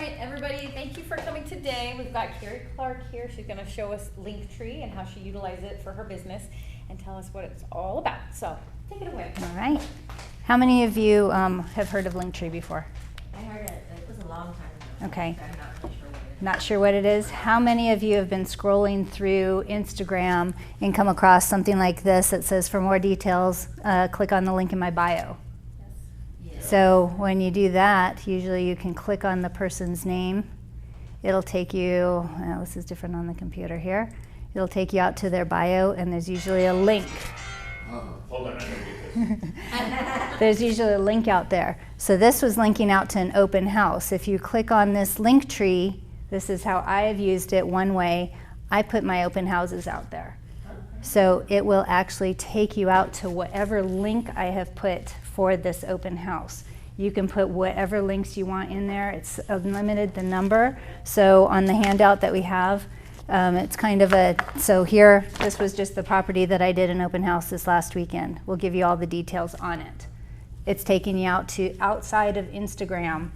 right, everybody, thank you for coming today. We've got Carrie Clark here. She's going to show us Linktree and how she utilizes it for her business and tell us what it's all about. So take it away. All right. How many of you have heard of Linktree before? I heard it. It was a long time ago. Okay. I'm not really sure what it is. Not sure what it is? How many of you have been scrolling through Instagram and come across something like this that says, for more details, click on the link in my bio? Yes. So when you do that, usually you can click on the person's name. It'll take you, this is different on the computer here. It'll take you out to their bio, and there's usually a link. Hold on, I gotta get this. There's usually a link out there. So this was linking out to an open house. If you click on this Linktree, this is how I have used it one way. I put my open houses out there. So it will actually take you out to whatever link I have put for this open house. You can put whatever links you want in there. It's unlimited, the number. So on the handout that we have, it's kind of so here, this was just the property that I did an open house this last weekend. We'll give you all the details on it. It's taking you out to outside of Instagram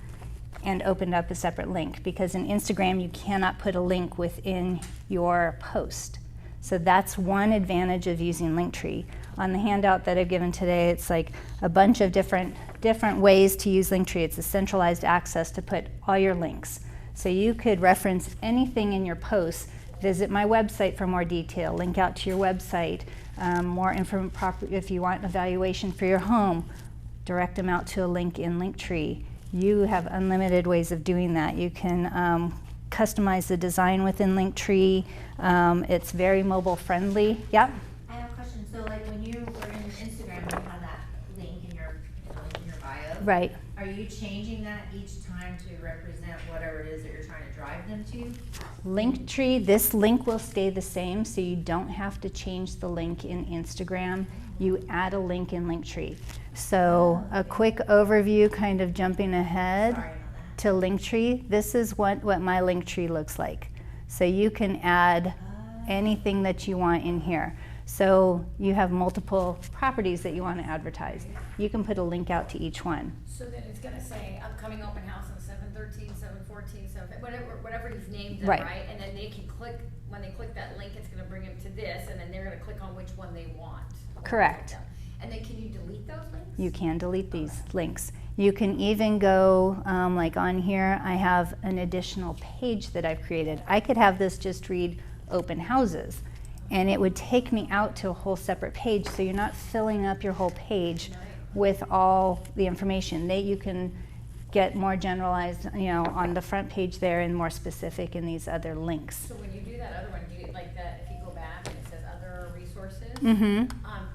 and opened up a separate link, because in Instagram you cannot put a link within your post. So that's one advantage of using Linktree. On the handout that I've given today, it's like a bunch of different ways to use Linktree. It's a centralized access to put all your links. So you could reference anything in your posts, visit my website for more detail, link out to your website, more information, if you want evaluation for your home, direct them out to a link in Linktree. You have unlimited ways of doing that. You can customize the design within Linktree. It's very mobile friendly. Yep. I have a question. So, like when you were in Instagram, you have that link in your bio. Right. Are you changing that each time to represent whatever it is that you're trying to drive them to? Linktree, this link will stay the same, so you don't have to change the link in Instagram. You add a link in Linktree. So a quick overview, kind of jumping ahead to Linktree. This is what my Linktree looks like. So you can add anything that you want in here. So you have multiple properties that you want to advertise. You can put a link out to each one. So then it's going to say upcoming open house on 7/13, 7/14, 7, whatever you've named them, Right. right? And then they can click, when they click that link, it's going to bring them to this, and then they're going to click on which one they want. Correct. And then can you delete those links? You can delete these links. You can even go, like on here, I have an additional page that I've created. I could have this just read open houses, and it would take me out to a whole separate page, so you're not filling up your whole page with all the information. You can get more generalized, on the front page there, and more specific in these other links. So when you do that other one, do you like that, if you go back and it says other resources? Mm-hmm.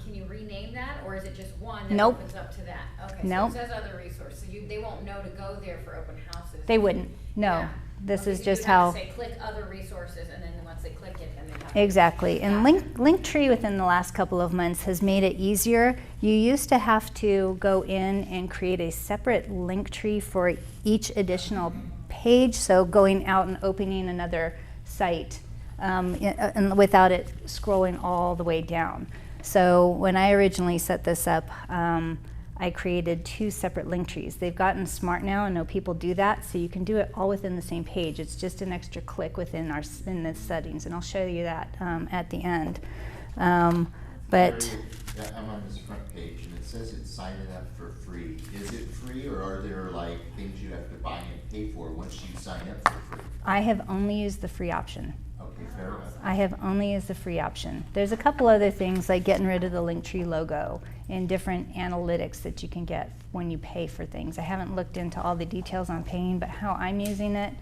Can you rename that, or is it just one that Nope. opens up to that? Okay, Nope. so it says other resources, so they won't know to go there for open houses. They wouldn't. No. Yeah. This Okay, is so just you'd have how. to say click other resources, and then once they click it, then they have Exactly. And Gotcha. Linktree within the last couple of months has made it easier. You used to have to go in and create a separate Linktree for each additional page, so going out and opening another site and without it scrolling all the way down. So when I originally set this up, I created 2 separate Linktrees. They've gotten smart now and know people do that, so you can do it all within the same page. It's just an extra click in the settings, and I'll show you that at the end. But I'm on this front page and it says it's signing up for free. Is it free, or are there like things you have to buy and pay for once you sign up for free? I have only used the free option. Okay, fair enough. I have only used the free option. There's a couple other things like getting rid of the Linktree logo and different analytics that you can get when you pay for things. I haven't looked into all the details on paying, but how I'm using it,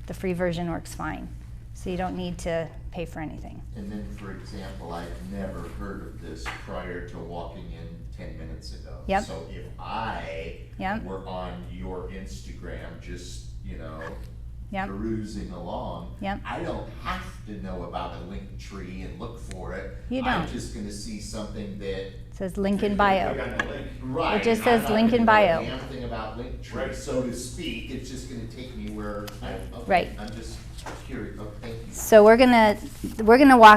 the free version works fine. So you don't need to pay for anything. And then, for example, I've never heard of this prior to walking in 10 minutes ago. Yep. So if I Yep. were on your Instagram, just, Yep. perusing along, Yep. I don't have to know about a link tree and look for it. You I'm don't. just gonna see something that. It says link in bio. Click on the link. Right. It just I'm says not link gonna in know bio. a damn thing about Linktree, Right. so to speak. It's just gonna take me where okay, Right. I'm just curious. Oh, thank you. So we're gonna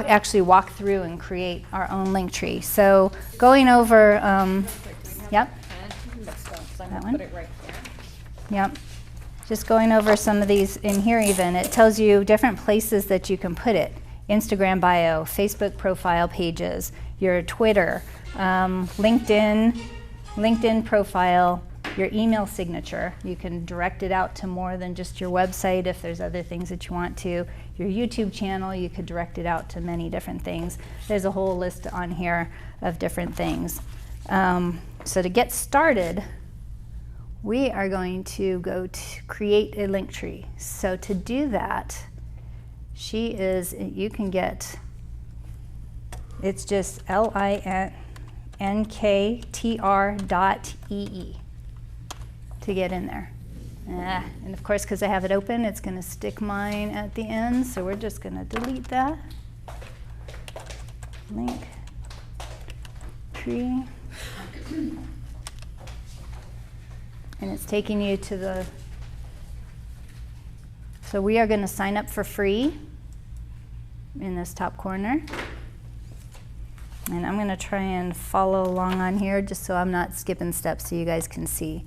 actually walk through and create our own Linktree. So going over, yep. That one? Put it right there. Yep. just going over some of these in here even, it tells you different places that you can put it. Instagram bio, Facebook profile pages, your Twitter, LinkedIn profile, your email signature. You can direct it out to more than just your website if there's other things that you want to. Your YouTube channel, you could direct it out to many different things. There's a whole list on here of different things. So to get started, we are going to go to create a Linktree. So to do that, you can get, it's just linktr.ee to get in there. And of course, because I have it open, it's going to stick mine at the end, so we're just going to delete that. Linktree. And it's taking you to the, so we are going to sign up for free in this top corner. And I'm going to try and follow along on here just so I'm not skipping steps so you guys can see.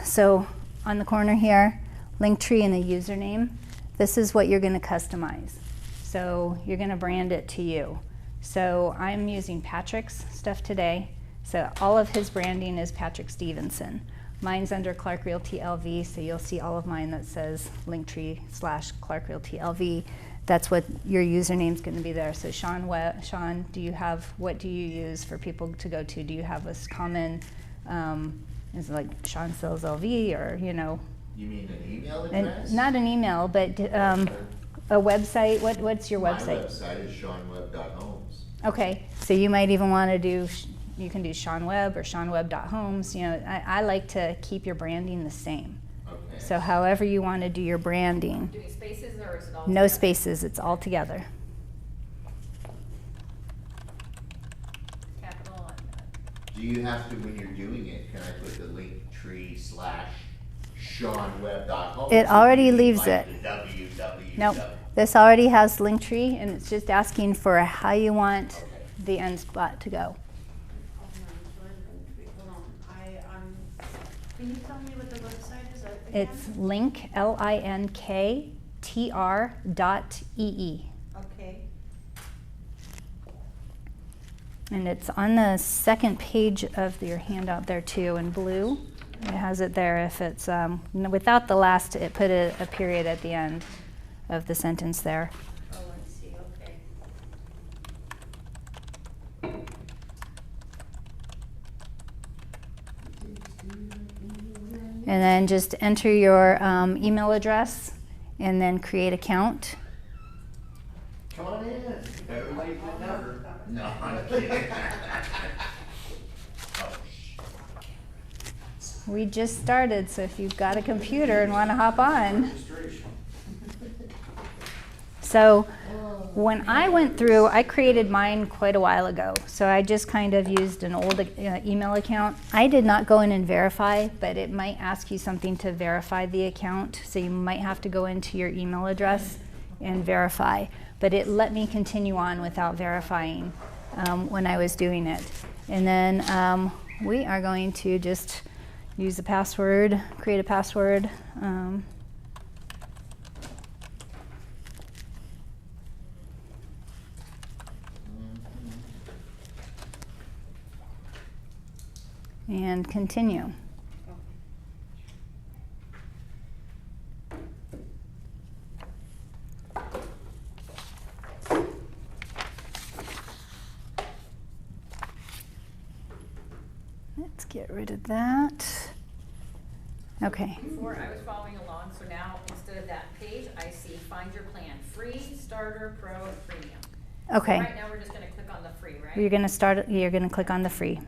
So on the corner here, Linktree and a username. This is what you're going to customize. So you're going to brand it to you. So I'm using Patrick's stuff today. So all of his branding is Patrick Stevenson. Mine's under Clark Realty LV, so you'll see all of mine that says Linktree/Clark Realty LV. That's what your username's going to be there. So Sean, what do you use for people to go to? Do you have a common, is it like Sean Sells LV, or, you know? You mean an email address? Not an email, but a website. What's your website? My website is seanwebb.homes. Okay, so you might even want to do, you can do Sean Webb or seanwebb.homes. You know, I like to keep your branding the same. Okay. So however you want to do your branding. Do we spaces or is it all No together? spaces, it's all together. Capital and, Do you have to, when you're doing it, can I put the Linktree/SeanWebb.homes? It already leaves like it. The www. Nope, this already has Linktree, and it's just asking for how you want the end spot to go. Hold on, can you tell me what the website is again? It's linktr.ee. Okay. And it's on the second page of your handout there too, in blue. It has it there. If it's without the last, it put a period at the end of the sentence there. Oh, I see, okay. And then just enter your email address and then create account. Come on in. Better late than never. No, I'm kidding. Oh, We just started, so if you've got a computer and want to hop on. So when I went through, I created mine quite a while ago. So I just kind of used an old email account. I did not go in and verify, but it might ask you something to verify the account. So you might have to go into your email address and verify. But it let me continue on without verifying when I was doing it. And then we are going to just use the password, create a password. And continue. Let's get rid of that. Okay. before I was following along, so now instead of that page, I see find your plan, free, starter, pro, and premium. Okay. So right now, we're just gonna click on the free, right? You're going to click on the free.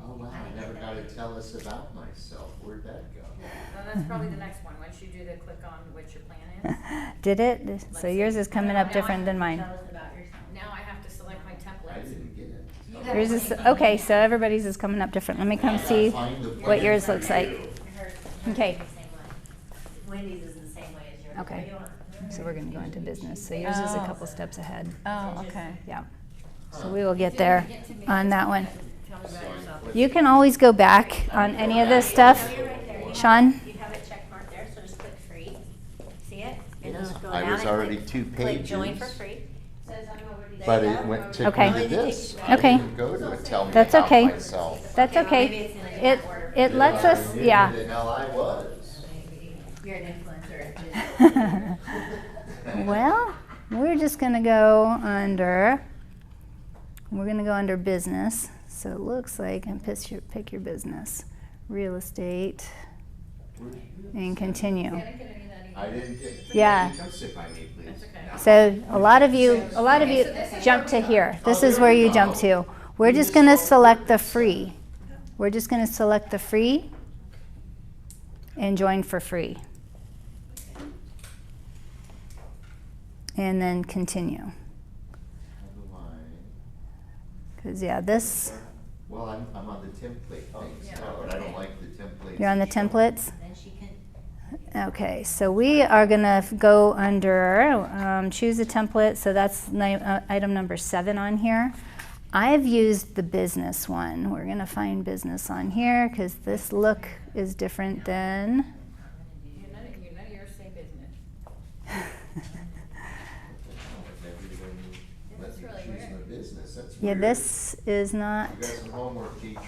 Oh, wow, I never got to tell us about myself. Where'd that go? Well, that's probably the next one, once you do the click on what your plan is. Did it? So yours is coming up different than mine. Tell us about yourself. Now I have to select my I templates. didn't get it. You Yours is, okay, so everybody's is coming up different. Let me come see what yours looks like. Hers Okay. is the same way. Wendy's is the same way as yours. Okay. What do you want? So we're going to go into business. So yours is a couple steps ahead. Oh, okay. Yeah. So we will get there on that one. Tell me about yourself. You can always go back on any of this stuff. You're right there. Sean? You have it check marked. Go I down was and already click- 2 Click join for pages. free. Says I'm already there. But you it go. went, took Okay. me to this. Okay. I didn't go to it, tell me That's about okay. myself. That's Okay, well, okay. maybe it's in a It, different order. it lets us, I knew yeah. who the hell I was. You're an influencer. Well, we're just gonna go under, business. So it looks like, and pick your business, real estate, and continue. I didn't get. Yeah. Come sit by me, please. So a lot of you jump to here. This is where you jump to. We're just gonna select the free. We're just gonna select the free and join for free. And then continue. Because yeah, this, Well, I'm on the template things now, but I don't like the templates. you're on the that show. templates? Then she can, Okay, so we are gonna go under, choose a template, so that's item number 7 on here. I've used the business one. We're gonna find business on here, because this look is different than, None of yours say business. Let me really choose weird. my business, that's yeah, weird. this is not, You got some homework, teacher.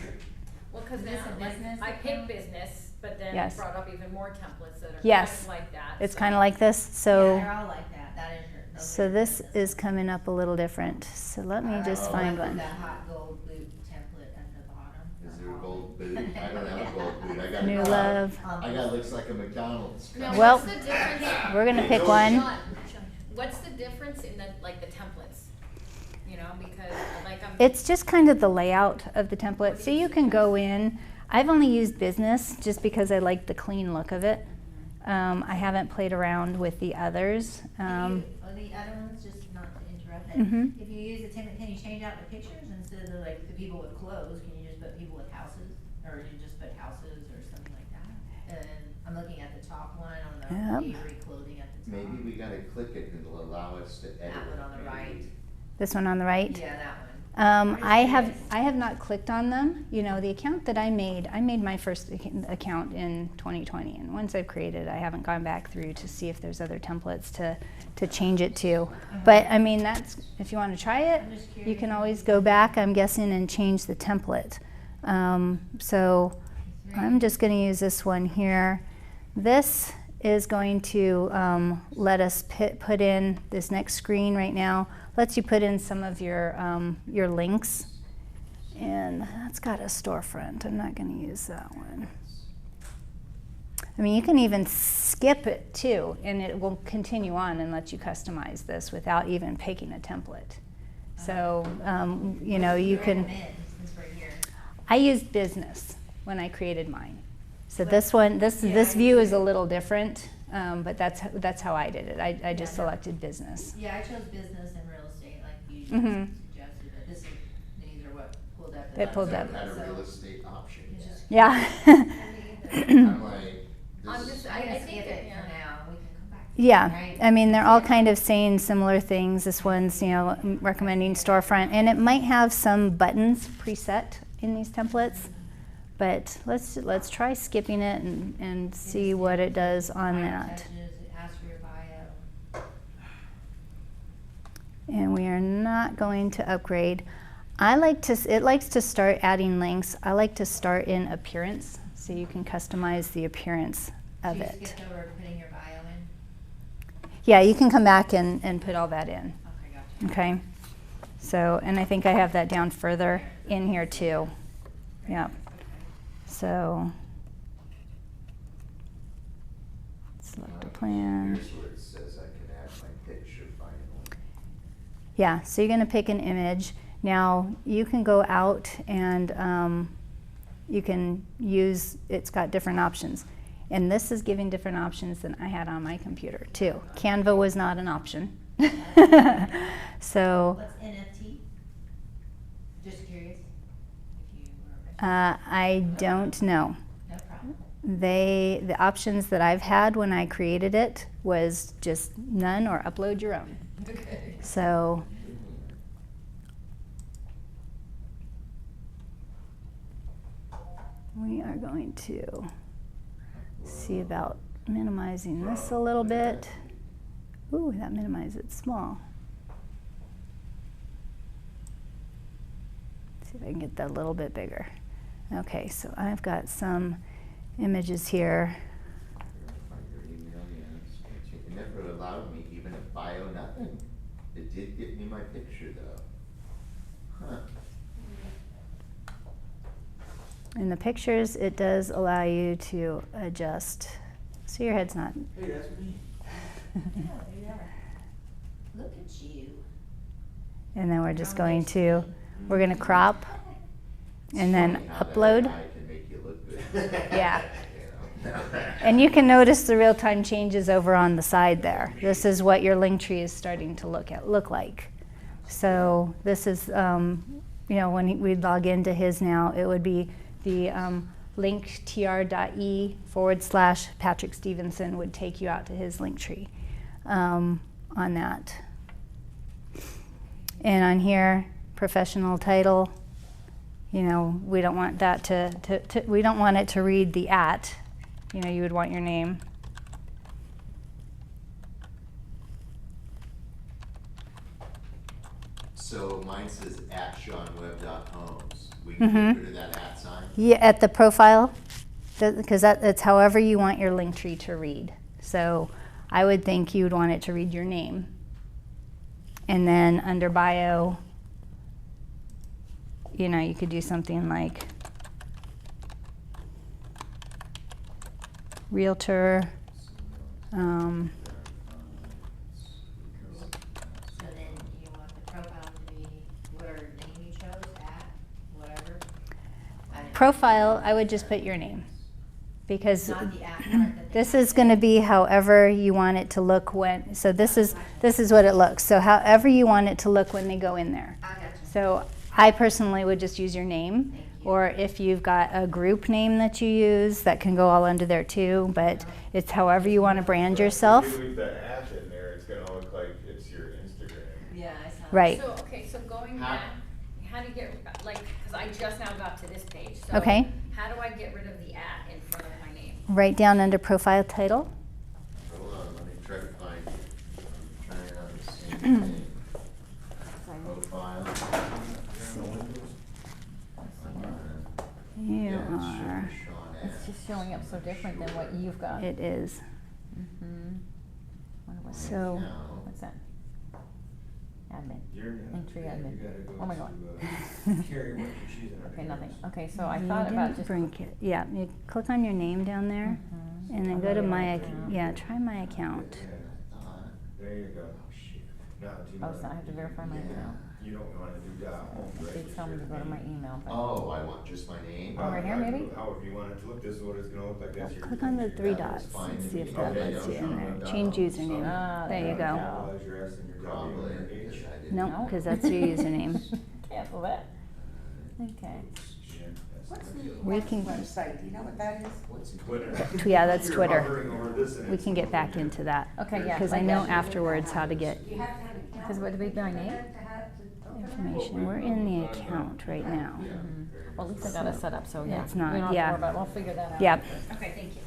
Well, cause Is now, this a like, business I picked account? business, but then Yes. it brought up even more templates that are kind Yes. of like that. it's so- kind of like this, yeah, so, they're all like that. That is your. those are so your this business. is coming up a little different. So let me just Oh. find Put one. that hot gold boot template at the bottom. Is there a gold boot? I don't have a gold boot, I got. New love. I got, looks like a McDonald's. Now, Well, what's the difference? We're gonna pick Go one. Sean, what's the difference in the, like, the templates? You know, because, like, I'm. It's just kind of the layout of the template. So you can go in. I've only used business just because I like the clean look of it. I haven't played around with the others. The other ones, just not to interrupt that, Mhm. if you use the template, can you change out the pictures instead of like the people with clothes, can you just put people with houses? Or you just put houses or something like that? And I'm looking at the top one on the Yep. Avery clothing at the top. Maybe we gotta click it and it'll allow us to edit. That one on the it, right. maybe. This one on the right. Yeah, that one. I have not clicked on them. You know, the account that I made my first account in 2020, and once I've created, I haven't gone back through to see if there's other templates to change it to. But I mean, that's if you want to try it, I'm just you curious. can always go back, I'm guessing, and change the template. So I'm just going to use this one here. This is going to let us put in this next screen right now. Lets you put in some of your links, and that's got a storefront. I'm not going to use that one. I mean, you can even skip it too, and it will continue on and let you customize this without even picking a template. So you know, you can. Recommend, since we're here. I used business when I created mine. So But- this one, this Yeah, view I is a do. little different, but that's how I did it. I just Yeah. selected business. Yeah, I chose business and real estate like you Mhm. suggested, but this is, these are what pulled up. It pulled up. Had a So- real estate option It's yet. just- Yeah. I'm like, I'm this just, is. I I'm gonna think skip that, it yeah. for now, we can come back. Yeah, Right? I mean, they're all kind of saying similar things. This one's, you know, recommending storefront, and it might have some buttons preset in these templates, but let's try skipping it and see what it does on Final that. touches, it asks for your bio. And we are not going to upgrade. It likes to start adding links. I like to start in appearance, so you can customize the appearance of So you it. skipped over putting your bio in? Yeah, you can come back and put all that in. Okay, gotcha. Okay, so, and I think I have that down further in here too. Yeah, so. Select a plan. Here's where it says I can add my picture finally. Yeah, so you're gonna pick an image. Now, you can go out and you can use, it's got different options. And this is giving different options than I had on my computer too. Canva was not an option. So, What's NFT? Just curious, if you were. I don't know. No problem. The options that I've had when I created it was just none or upload your own. Okay. So, we are going to see about minimizing this a little bit. Ooh, that minimizes it small. See if I can get that a little bit bigger. Okay, so I've got some images here. Verify your email, yes. It never allowed me even a bio, nothing. It did get me my picture though. Huh. In the pictures, it does allow you to adjust. So your head's not. Hey, that's me. Yeah, there you are. Look at you. And then we're just going to, we're going to crop and then Funny how that upload. AI can make you look good. Yeah. You know? And you can notice the real-time changes over on the side there. This is what your Linktree is starting to look like. So this is, you know, when we log into his now, it would be the linktr.e/Patrick Stevenson would take you out to his Linktree on that. And on here, professional title, you know, we don't want that we don't want it to read the @ you know, you would want your name. So mine says @SeanWebb.homes. We can get rid of that @ sign? Yeah, at the profile, because that's however you want your Linktree to read. So I would think you would want it to read your name. And then under bio, you know, you could do something like realtor. So then you want the profile to be whatever name you chose, whatever? I didn't- Profile, I would just put your name. Because Not the part that they this have is to- going to be however you want it to look when, so this is what it looks. So however you want it to look when they go in there. I got you. So I personally would just use your name, Thank you. or if you've got a group name that you use, that can go all under there too, but it's however you want to brand yourself. If you leave the @ in there, it's gonna look like it's your Instagram. Yeah, I saw that. Right. So, okay, so going How- back, how do you get, like, because I just now got to this page, so. Okay. How do I get rid of the @ in front of my name? Right down under profile title. Hold on, let me try to find it. I'm trying on the same thing. Profile. You Yeah, it's are, showing Sean It's F. just showing up so different than what you've got. it is. Mhm. Wonder what- So, No. What's that? Admin. You're Linktree admin. You gotta go Oh my God. to, Carrie, what you're choosing under Okay, nothing. yours. Okay, so I you thought about didn't just. bring yeah, you click on your name down there, Mhm. and then I'll go to my my, account. yeah, try my account. Yeah, there you go. Oh, shit. Now, do you Oh, wanna so I have to do- verify my Yeah. email. You don't wanna do that home, It right? did tell me to go to my email, but. Oh, I want just my name? Oh, right here, maybe? However you want it to look, this is what it's gonna look like, that's your. Click on the three That was dots fine and to see if me. that Okay, lets you yeah, in Sean there. Webb Change Homes. username. Ah, There you there go. we Email address and your W Probably, and your H. because I didn't. Nope, because that's your username. Cancel that. Okay. Yeah, that's What's the the deal. We can- website, do you know what that is? What's it? Twitter. Yeah, that's You're Twitter. hovering over this and We it's can get over back here. into that. Okay, yeah. Because I like know that. afterwards how to get You have to have an account. Because what, do we do my name? information. We're in the account right now. Yeah. Mhm. Well, at least I got it set up, so yeah. It's not- We don't have to yeah. worry about it. We'll figure that out. Yeah. Okay, thank you.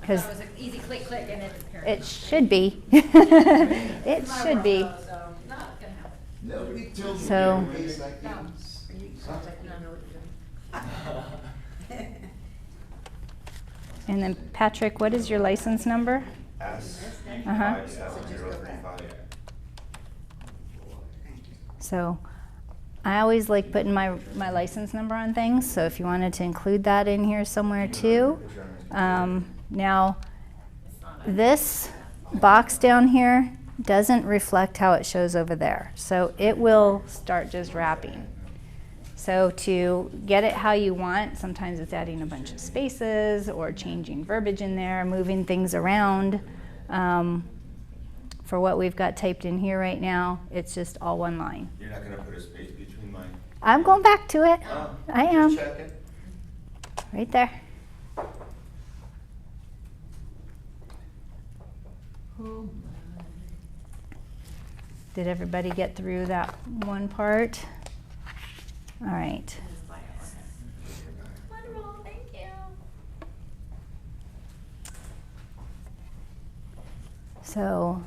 I 'Cause thought it was an easy click, click, and it's apparent. it should be. It It's my should be. world, though, so not gonna happen. Nobody told me So- to raise like No. these. Sounds like you don't know what you're doing. And then Patrick, what is your license number? S. Uh-huh. 57035. So I always like putting my license number on things, so if you wanted to include that in here somewhere too. Now, this box down here doesn't reflect how it shows over there, so it will start just wrapping. So to get it how you want, sometimes it's adding a bunch of spaces or changing verbiage in there, moving things around. For what we've got typed in here right now, it's just all one line. You're not gonna put a space between mine? I'm going back to it. Oh, I am. just checking. Right there. Did everybody get through that one part? All right. Wonderful, thank you. So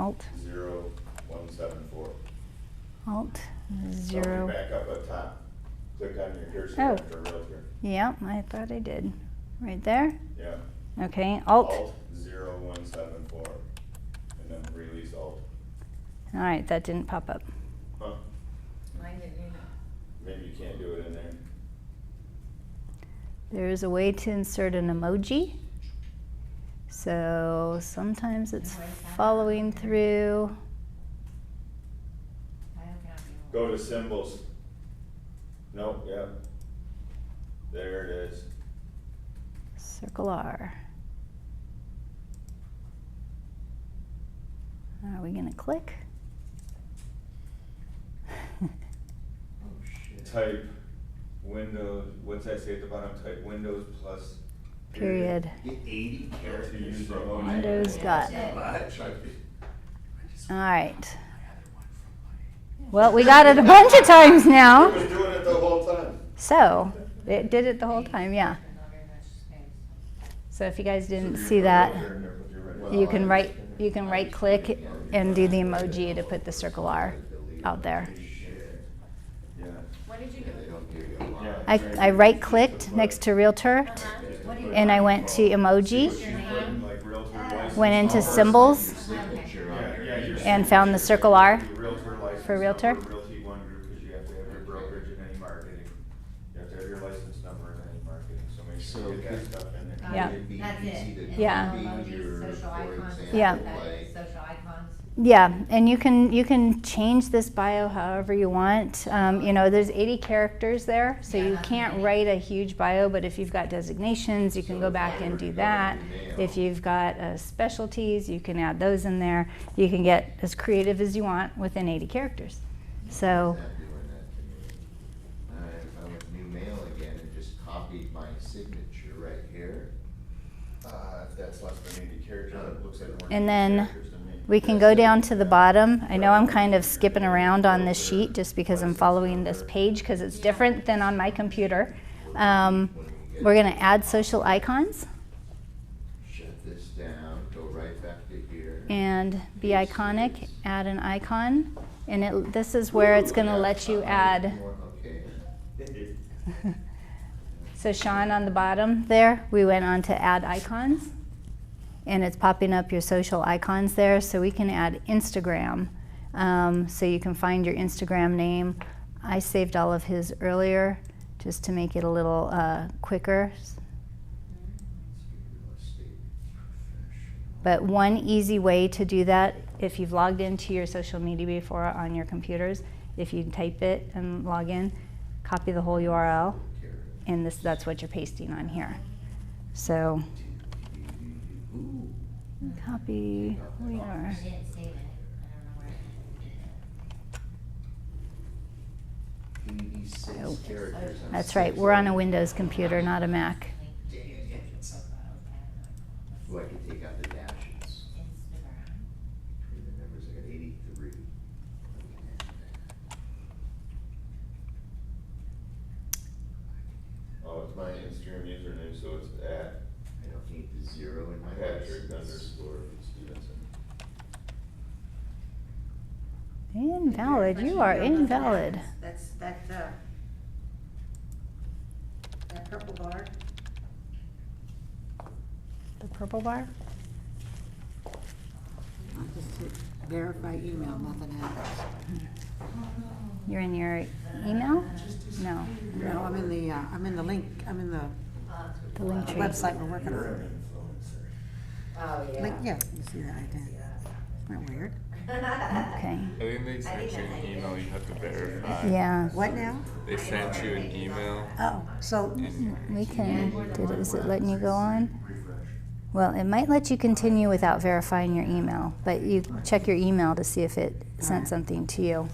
Alt, 0174. Alt, So 0. back up at top. Click on your cursor Oh. after realtor. Yeah, I thought I did. Right there? Yeah. Okay, Alt. Alt 0174. And then release Alt. All right, that didn't pop up. Huh? Mine didn't either. Maybe you can't do it in there. There's a way to insert an emoji. So sometimes it's following through. Go to symbols. Nope, yeah. There it is. Circle R. Are we gonna click? Oh, shit. Type Windows, what's that say at the bottom? Type Windows plus. Period. Get 80 To characters use from emoji. Windows got it. All right. Well, we got it a bunch of times It now. was doing it the whole time. So it did it the whole time, yeah. Not very much space. So if you guys didn't see that, you can right click and do the emoji to put the circle R out there. Yeah. What did you do? They don't give you a lot. Yeah. I right clicked next to realtor What do you and I went to emoji, Like realtor license. went into symbols Signature on Yeah, there. yeah, your and found the circle R. realtor license For realtor? number, Realty One Group, because you have to have your brokerage in any marketing. You have to have your license number in any marketing, so make sure So you get that stuff in there. Yeah. It'd be That's easy it. to And Yeah. copy emojis, your, social for icons, example, Yeah. like, social icons. Yeah, and you can change this bio however you want. You know, there's 80 characters there, so you can't write a huge bio, but if you've got designations, you can go back and do that. If you've got specialties, you can add those in there. You can get as creative as you want within 80 characters. So, not doing that to me. If I went new mail again and just copied my signature right here. If that's less than 80 characters, it looks like more than and 80 then characters to me. we can go down to the bottom. I know I'm kind of skipping around on this sheet just because I'm following this page because it's different than on my computer. We're going to add social icons Shut this down, go right back to here. and be iconic, add an icon. And this is where it's going to let you add. Okay. So Sean, on the bottom there, we went on to add icons. And it's popping up your social icons there. So we can add Instagram. So you can find your Instagram name. I saved all of his earlier just to make it a little quicker. But one easy way to do that, if you've logged into your social media before on your computers, if you type it and log in, copy the whole URL, and that's what you're pasting on here. So copy, we are. I didn't save it. I don't know where. 86 characters. That's right, we're on a Windows computer, not a Mac. Ooh, I could take out the dashes. Instagram. Between the numbers, I got 83. Oh, it's my Instagram username, so it's at I don't need the zero in my Patrick license. _ Stevenson. Invalid, you are invalid. That's that purple bar. The purple bar? Just hit verify email, nothing happens. You're in your email? No, No, I'm in the link, I'm in the the Linktree. website we're working on. Oh, Link, yeah, you see that right there. Isn't that weird? Okay, I think they sent you an email you have to verify. yeah, What now? They sent you an email. Oh, so, we can, is it letting you go on? Well, it might let you continue without verifying your email, but you check your email to see if it sent something to you.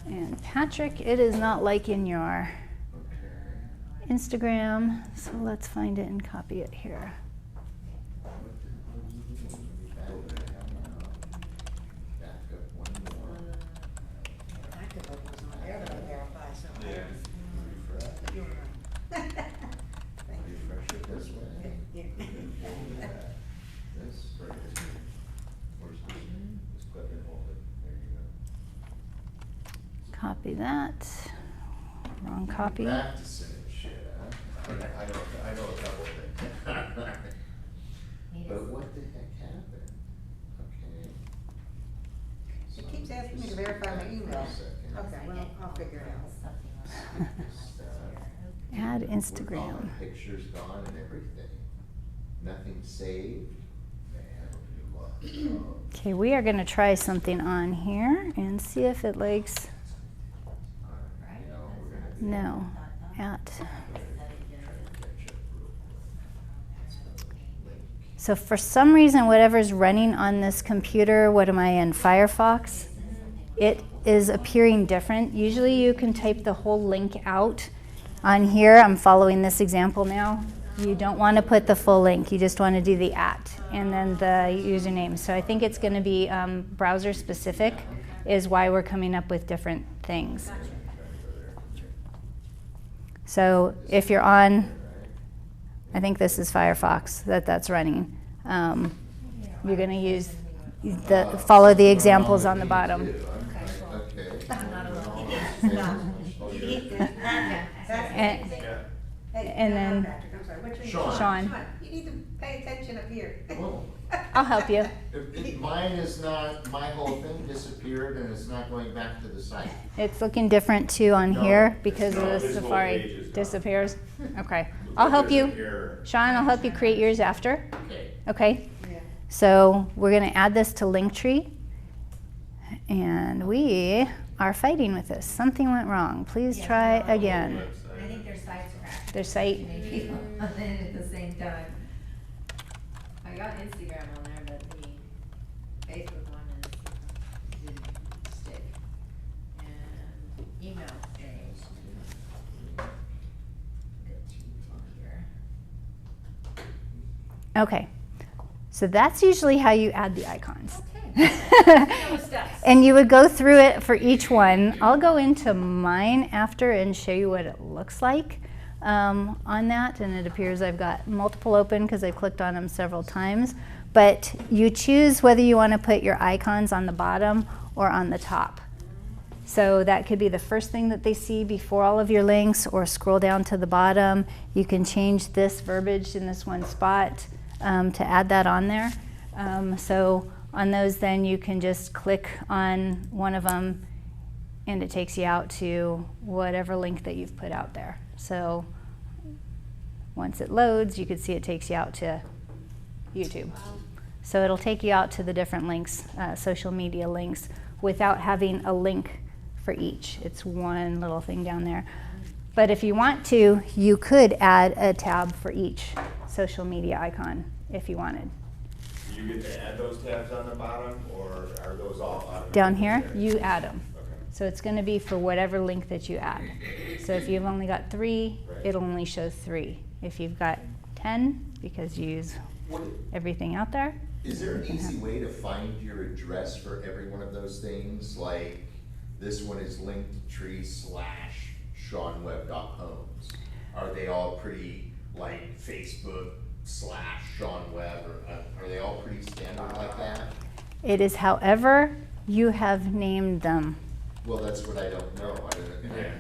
And Patrick, it is not liking your Instagram, so let's find it and copy it here. Back up one more. active was on there to verify something. Yeah. Refresh it this way. Yeah. This, right here. Where's Copy that. Wrong copy. Practicing and shit, huh? I know a couple of things. But what the heck happened? Okay. It keeps asking me to verify my email. Okay, well, I'll figure it out. Add We're Instagram. gone, pictures gone and everything. Nothing saved. Man, Okay, we are gonna try something on here and see if it likes, no, at. So for some reason, whatever's running on this computer, what am I in, Firefox? It is appearing different. Usually you can type the whole link out. On here, I'm following this example now. You don't want to put the full link. You just want to do the @ and then the username. So I think it's going to be browser specific is why we're coming up with different things. So if you're on, I think this is Firefox that's running. You're going to use follow the examples on the bottom. And then I'm sorry, what's your name? Sean. Sean, You need to pay attention up here. Whoa. I'll help you. Mine is not, my whole thing disappeared and it's not going back to the site. It's looking different too on No, here because no, of the this whole Safari page is gone. disappears. Okay, I'll help you. Here. Sean, I'll help you create yours after. Okay. Okay, Yeah. so we're gonna add this to Linktree. And we are fighting with this. Something went wrong. Please try again. I think their site's cracked. Their site, Maybe on it at the same time. I got Instagram on there, but the Facebook one didn't stick. And email changed. Good cheat here. okay. So that's usually how you add the icons. Those steps. And you would go through it for each one. I'll go into mine after and show you what it looks like on that. And it appears I've got multiple open because I clicked on them several times. But you choose whether you want to put your icons on the bottom or on the top. So that could be the first thing that they see before all of your links, or scroll down to the bottom. You can change this verbiage in this one spot to add that on there. So on those, then you can just click on one of them and it takes you out to whatever link that you've put out there. So once it loads, you can see it takes you out to YouTube. So it'll take you out to the different links, social media links, without having a link for each. It's one little thing down there. But if you want to, you could add a tab for each social media icon if you wanted. Do you get to add those tabs on the bottom, or are those all automatically Down here, there? you add them. Okay. So it's going to be for whatever link that you add. So if you've only got 3, Right. it'll only show 3. If you've got 10, because you use What, everything out there, is there an easy way to find your address for every one of those things? Like, this one is Linktree/SeanWebb.homes. Are they all pretty, like, Facebook/SeanWebb, or are they all pretty standard like that? it is however you have named them. Well, that's what I don't know.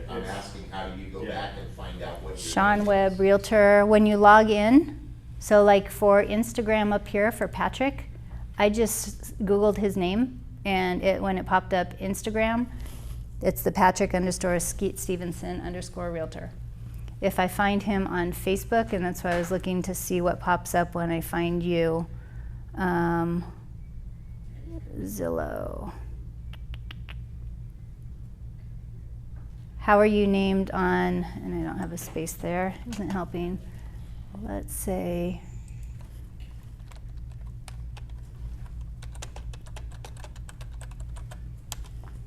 I'm it's- asking, how do you go back and find out what your Sean name Webb, is? Realtor, when you log in, so like for Instagram up here for Patrick, I just Googled his name, and when it popped up Instagram, it's the Patrick_Stevenson_Realtor. If I find him on Facebook, and that's why I was looking to see what pops up when I find you, Zillow. How are you named on, and I don't have a space there, isn't helping. Let's say,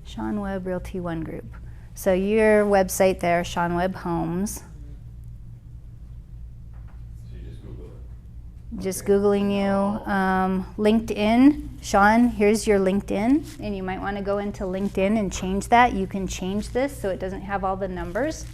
Sean Webb Realty One Group. So your website there, Sean Webb Homes. So you just Google it. Just Okay. Googling you. LinkedIn. Sean, here's your LinkedIn. And you might want to go into LinkedIn and change that. You can change this so it doesn't have all the numbers.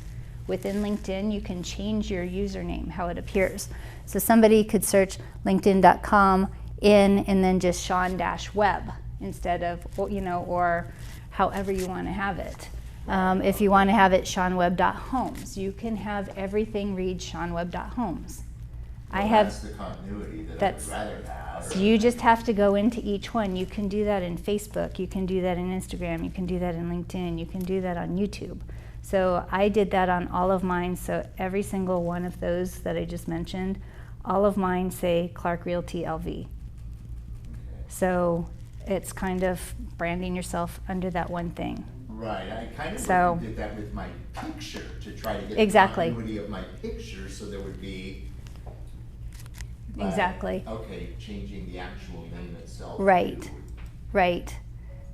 Within LinkedIn, you can change your username, how it appears. So somebody could search linkedin.com and then just Sean-Webb instead of, or however you want to have it. If you want to have it seanwebb.homes, you can have everything read seanwebb.homes. That's the continuity that I that's- would rather have. So you just have to go into each one. You can do that in Facebook, you can do that in Instagram, you can do that in LinkedIn, you can do that on YouTube. So I did that on all of mine, so every single one of those that I just mentioned, all of mine say Clark Realty LV. Okay. So it's kind of branding yourself under that one thing. Right, I kind of So- did that with my picture, to try to get Exactly. the continuity of my picture, so there would be. but, Exactly. Okay, changing the actual name itself. Right. to- Right.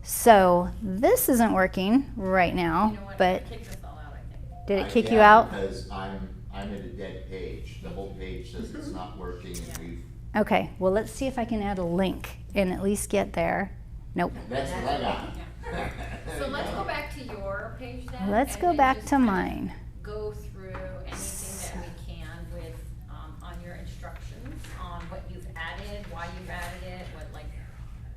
So this isn't working right now, You know what, but kick this all out, I think. did it I- kick you yeah, out? Because I'm at a dead page, the whole page says it's not working, and we've, Okay, well, let's see if I can add a link and at least get there. Nope. that's what I got. So let's go back to your page then. Let's and go then back just to kind of mine. Go through anything that we can with, on your instructions, on what you've added, why you've added it, what like,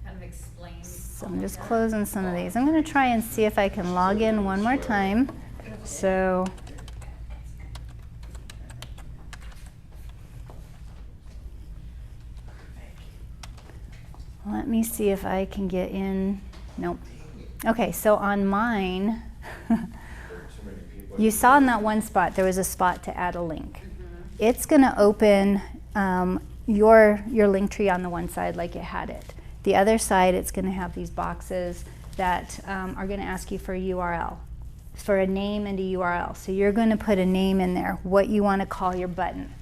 kind of explain. So all I'm of just that. closing some of these. I'm gonna try and see if I can log in one more time. So. Let me see if I can get in. Nope. Okay, so on mine, There are too many people. you saw in that one spot, there was a spot to add a link. It's gonna open your Linktree on the one side like it had it. The other side, it's gonna have these boxes that are gonna ask you for a URL, for a name and a URL. So you're gonna put a name in there, what you wanna call your button.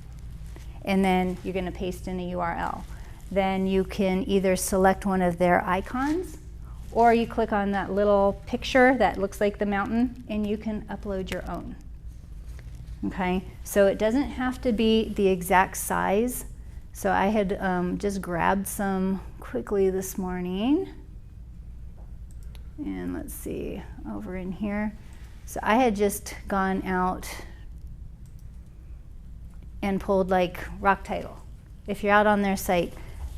And then you're gonna paste in a URL. Then you can either select one of their icons, or you click on that little picture that looks like the mountain, and you can upload your own. Okay, so it doesn't have to be the exact size. So I had just grabbed some quickly this morning. And let's see, over in here. So I had just gone out and pulled like rock title. If you're out on their site,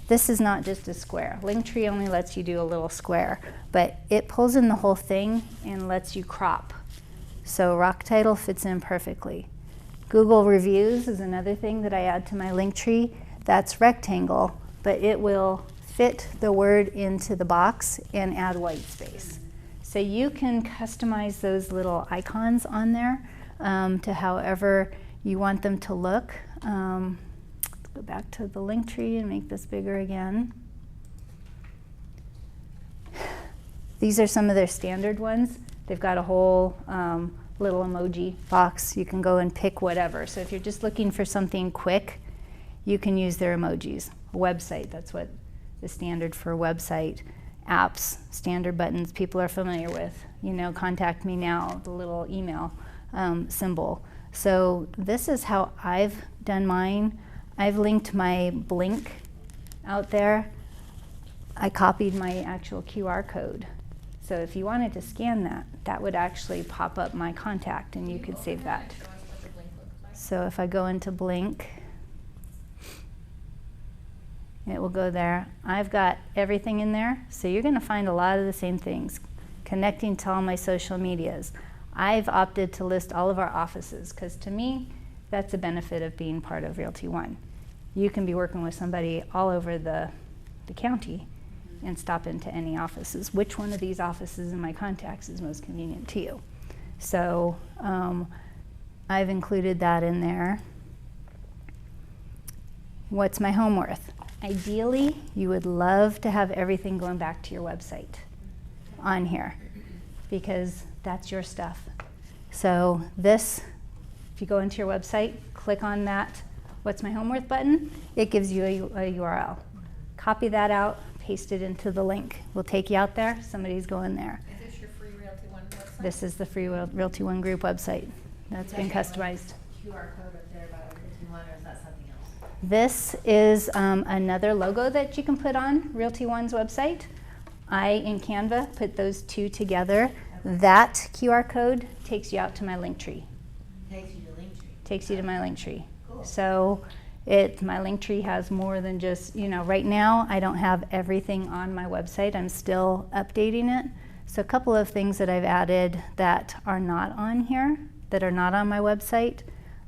this is not just a square. Linktree only lets you do a little square, but it pulls in the whole thing and lets you crop. So rock title fits in perfectly. Google reviews is another thing that I add to my Linktree. That's rectangle, but it will fit the word into the box and add white space. So you can customize those little icons on there to however you want them to look. Let's go back to the Linktree and make this bigger again. These are some of their standard ones. They've got a whole little emoji box. You can go and pick whatever. So if you're just looking for something quick, you can use their emojis. A website, that's what the standard for a website. Apps, standard buttons people are familiar with. You know, contact me now, the little email symbol. So this is how I've done mine. I've linked my Blink out there. I copied my actual QR code. So if you wanted to scan that, that would actually pop up my contact and you could save that. Show us what the Blink looks like. So if I go into Blink, it will go there. I've got everything in there, so you're gonna find a lot of the same things. Connecting to all my social medias. I've opted to list all of our offices, because to me, that's a benefit of being part of Realty One. You can be working with somebody all over the county and stop into any offices. Which one of these offices in my contacts is most convenient to you? So I've included that in there. What's my home worth? Ideally, you would love to have everything going back to your website on here, because that's your stuff. So this, if you go into your website, click on that What's My Home Worth button, it gives you a URL. Copy that out, paste it into the link. We'll take you out there, somebody's going there. Is this your free Realty One website? This is the free Realty One group website that's been customized. QR code up there about it if you want, or is that something else? This is another logo that you can put on Realty One's website. I, in Canva, put those two together. That QR code takes you out to my Linktree. Takes you to Linktree. Takes you to my Linktree. Cool. So my Linktree has more than just, right now I don't have everything on my website. I'm still updating it. So a couple of things that I've added that are not on here, that are not on my website,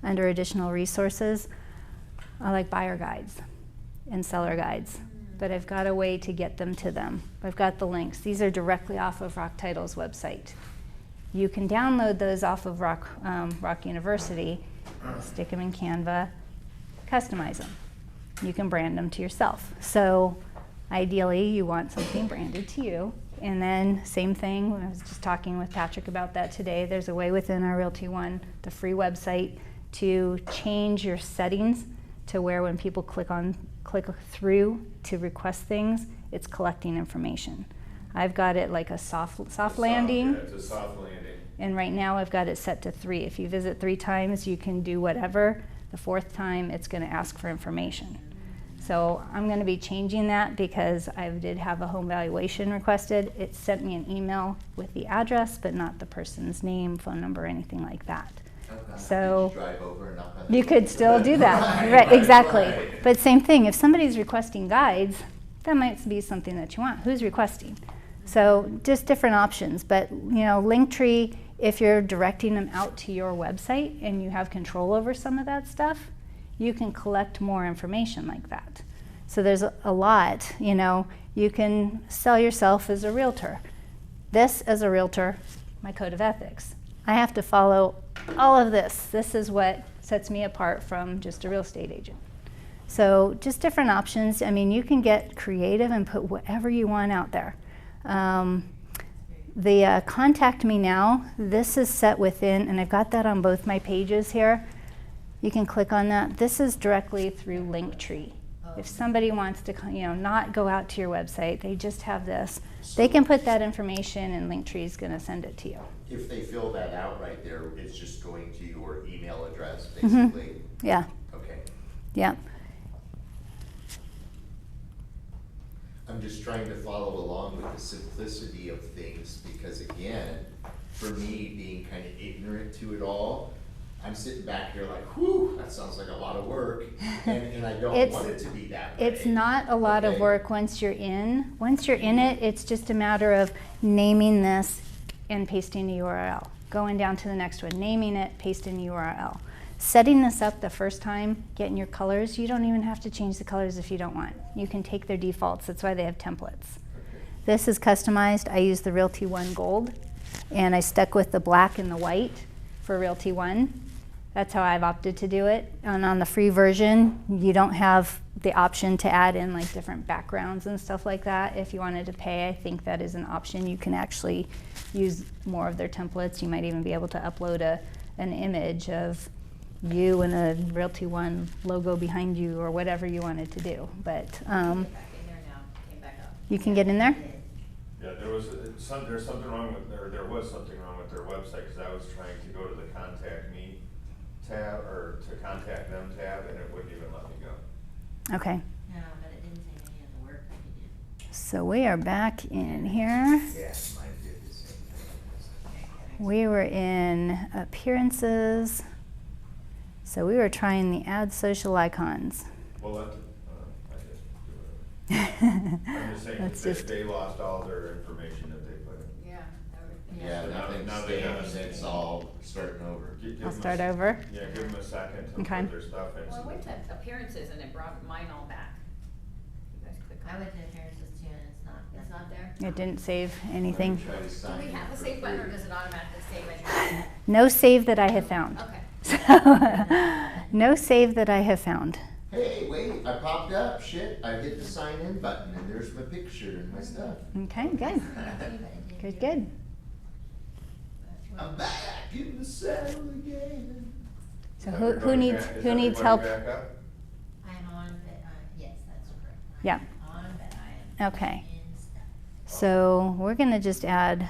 under additional resources, are like buyer guides and seller guides. But I've got a way to get them to them. I've got the links. These are directly off of Rock Title's website. You can download those off of Rock University, stick them in Canva, customize them. You can brand them to yourself. So ideally, you want something branded to you. And then same thing, I was just talking with Patrick about that today. There's a way within our Realty One, the free website, to change your settings to where when people click through to request things, it's collecting information. I've got it like a soft landing. Yeah, it's a soft landing. And right now I've got it set to 3. If you visit 3 times, you can do whatever. The 4th time, it's going to ask for information. So I'm going to be changing that because I did have a home valuation requested. It sent me an email with the address, but not the person's name, phone number, anything like that. Okay. So Did you drive over and knock on the you door? could still do that. Right, exactly. But same thing, if somebody's requesting guides, that might be something that you want. Who's requesting? So just different options. But you know, Linktree, if you're directing them out to your website and you have control over some of that stuff, you can collect more information like that. So there's a lot, you know, you can sell yourself as a realtor. This, as a realtor, my code of ethics. I have to follow all of this. This is what sets me apart from just a real estate agent. So just different options. I mean, you can get creative and put whatever you want out there. The contact me now, this is set within, and I've got that on both my pages here. You can click on that. This is directly through Linktree. If somebody wants to, you know, not go out to your website, they just have this, they can put that information and Linktree is going to send it to you. If they fill that out right there, it's just going to your email address, Mm-hmm. basically? Yeah, Okay. yeah. I'm just trying to follow along with the simplicity of things because again, for me, being kind of ignorant to it all, I'm sitting back here like, whew, that sounds like a lot of work, and I don't It's- want it to be that way. It's not a lot of Okay. work once you're in. Once you're in it, it's just a matter of naming this and pasting a URL. Going down to the next one, naming it, pasting a URL. Setting this up the first time, getting your colors, you don't even have to change the colors if you don't want. You can take their defaults, that's why they have templates. This is customized. I use the Realty One Gold, and I stuck with the black and the white for Realty One. That's how I've opted to do it. And on the free version, you don't have the option to add in like different backgrounds and stuff like that. If you wanted to pay, I think that is an option. You can actually use more of their templates. You might even be able to upload an image of you and a Realty One logo behind you or whatever you wanted to do. But Get back in there now, came back up. you can get in there? Yeah, there's something wrong with, there was something wrong with their website, because I was trying to go to the contact me tab, or to contact them tab, and it wouldn't even let me go. Okay. No, but it didn't take any of the work that he did. So we are back in here. Yeah, mine did the same thing. We were in appearances. So we were trying the add social icons. Well, that, I just do whatever. I'm just saying, Let's they, just- they lost all their information that they put in. Yeah. Yeah, So now- nothing's now they staying, have- it's all starting over. Give I'll them a start s- over. Yeah, give them a second to Okay. put their stuff in. Well, I went to appearances and it brought mine all back. You guys click I on went it. to appearances too, and it's not there. It didn't save anything. Try to Do sign we in have a for save button or free. does it automatically save as you? No save that I have found. Okay. So, no save that I have found. Hey, wait, I popped up, shit, I hit the sign in button and there's my picture and my stuff. Okay, good. Good, good. I'm back in the saddle again. So Is who everybody needs back- is who needs everybody help? back up? I'm on, but, yes, that's correct. Yeah. I'm on, but I am. Okay. in stuff. So we're gonna just add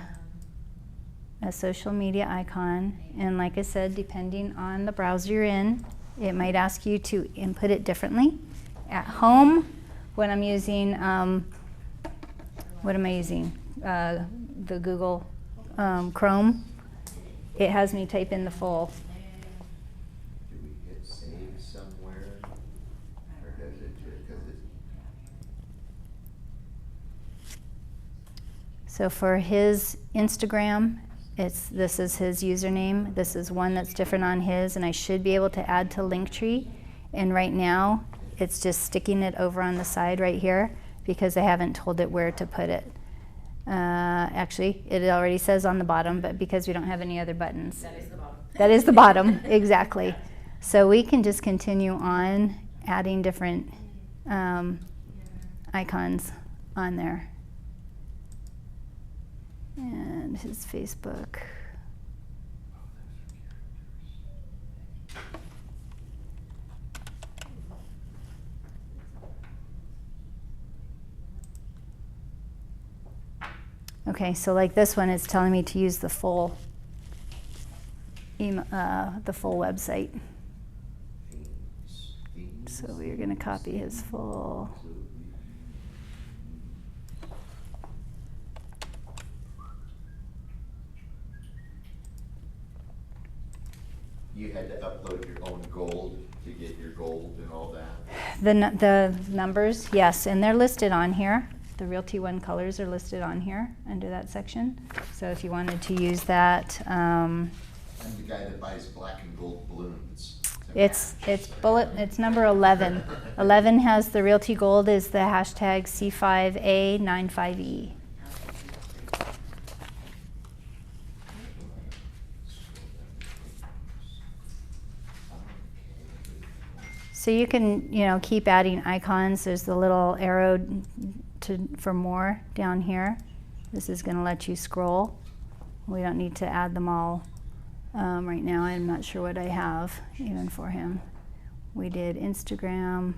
a social media icon, and like I said, depending on the browser you're in, it might ask you to input it differently. At home, when I'm using, what am I using? The Google Chrome, it has me type in the full. Do we hit save somewhere? Or does it, because it, So for his Instagram, this is his username. This is one that's different on his, and I should be able to add to Linktree. And right now, it's just sticking it over on the side right here because I haven't told it where to put it. Actually, it already says on the bottom, but because we don't have any other buttons. That is the bottom. That is the bottom, exactly. So we can just continue on adding different icons on there. And his Facebook. Okay, so like this one, it's telling me to use the full website. So we're going to copy his full. You had to upload your own gold to get your gold and all that. The numbers, yes, and they're listed on here. The Realty One colors are listed on here under that section. So if you wanted to use that, I'm the guy that buys black and gold balloons. it's number 11. 11 has the Realty Gold is the hashtag C5A95E. So you can, keep adding icons. There's the little arrow for more down here. This is going to let you scroll. We don't need to add them all right now. I'm not sure what I have even for him. We did Instagram,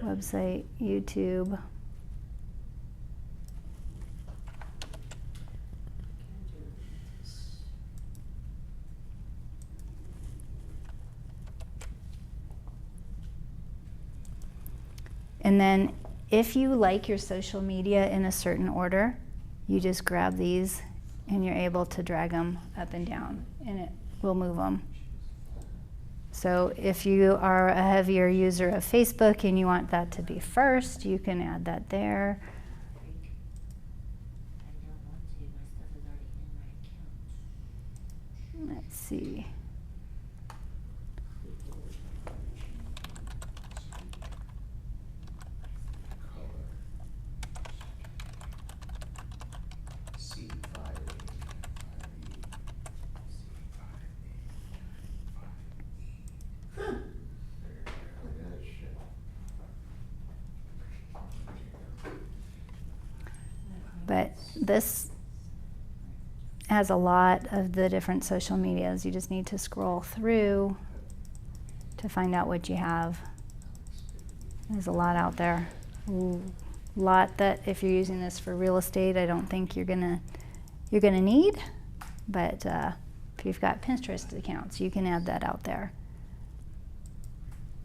website, YouTube. And then if you like your social media in a certain order, you just grab these and you're able to drag them up and down and it will move them. So if you are a heavier user of Facebook and you want that to be first, you can add that there. Let's see. But this has a lot of the different social medias. You just need to scroll through to find out what you have. There's a lot out there. A lot that if you're using this for real estate, I don't think you're gonna need. But if you've got Pinterest accounts, you can add that out there.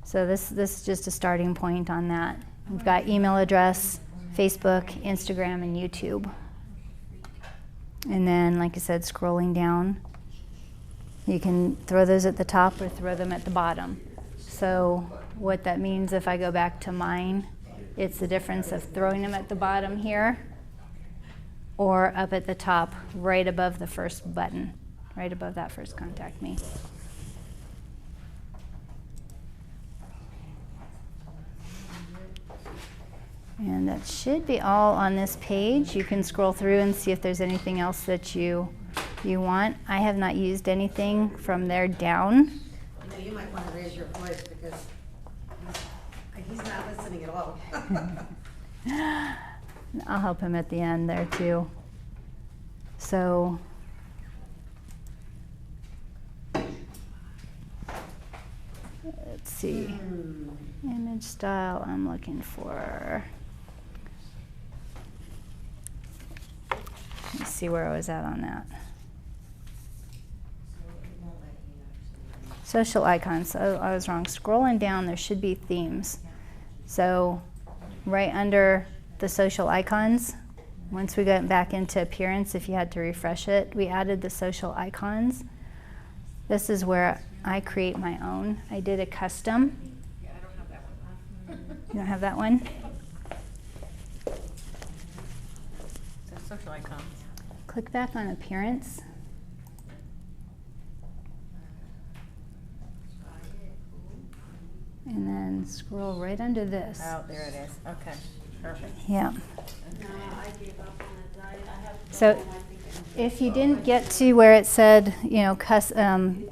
So this is just a starting point on that. We've got email address, Facebook, Instagram, and YouTube. And then, like I said, scrolling down, you can throw those at the top or throw them at the bottom. So what that means, if I go back to mine, it's the difference of throwing them at the bottom here or up at the top right above the first button, right above that first contact me. And that should be all on this page. You can scroll through and see if there's anything else that you want. I have not used anything from there down. You might want to raise your voice because he's not listening at all. I'll help him at the end there too. So let's see. Image style I'm looking for. Let's see where I was at on that. Social icons. Oh, I was wrong. Scrolling down, there should be themes. So right under the social icons, once we got back into appearance, if you had to refresh it, we added the social icons. This is where I create my own. I did a custom. Yeah, I don't have that one. You don't have that one? social icons. Click back on appearance. And then scroll right under this. Oh, there it is. Okay, perfect. Yeah. No, I gave up on it. I have. So if you didn't get to where it said, you know, custom,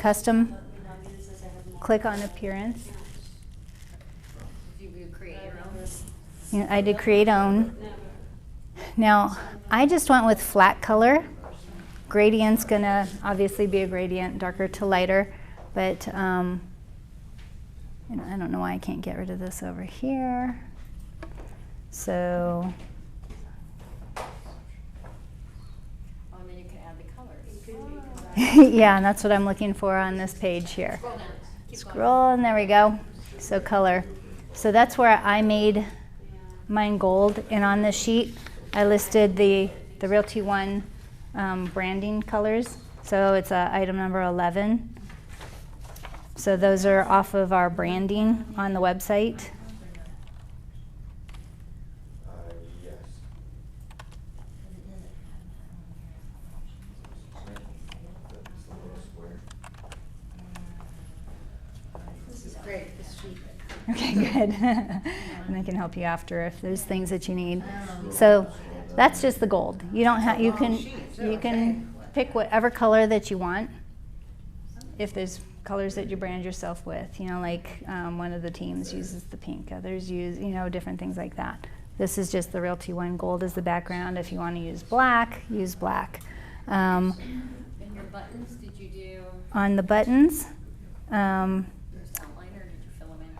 click on appearance. Did you create your own? You know, I did create own. Now, I just went with flat color. Gradient's gonna obviously be a gradient, darker to lighter, but you know, I don't know why I can't get rid of this over here. So, Oh, and then you can add the colors. yeah, and that's what I'm looking for on this page here. Scroll down. Keep going. Scroll, and there we go. So color. So that's where I made mine gold, and on this sheet I listed the Realty One branding colors. So it's item number 11. So those are off of our branding on the website. Yes. It's a little square. This is great, this sheet. Okay, good. And I can help you after if there's things that you need. So that's just the gold. You don't have. You can pick whatever color that you want. If there's colors that you brand yourself with, you know, like one of the teams uses the pink, others use, you know, different things like that. This is just the Realty One gold as the background. If you want to use black, use black. And your buttons, did you do On the buttons, just outline or did you fill them in?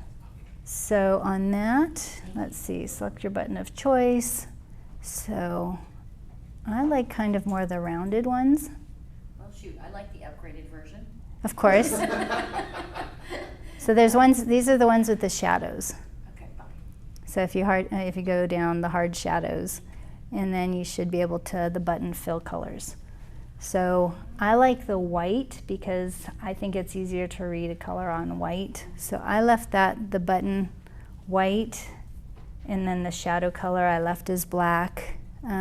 so on that, let's see, select your button of choice. So I like kind of more the rounded ones, Well, shoot, I like the upgraded version. of course. So there's ones, these are the ones with the shadows. Okay, fine. So if you go down the hard shadows, and then you should be able to, the button fill colors. So I like the white because I think it's easier to read a color on white. So I left the button white, and then the shadow color I left as black. What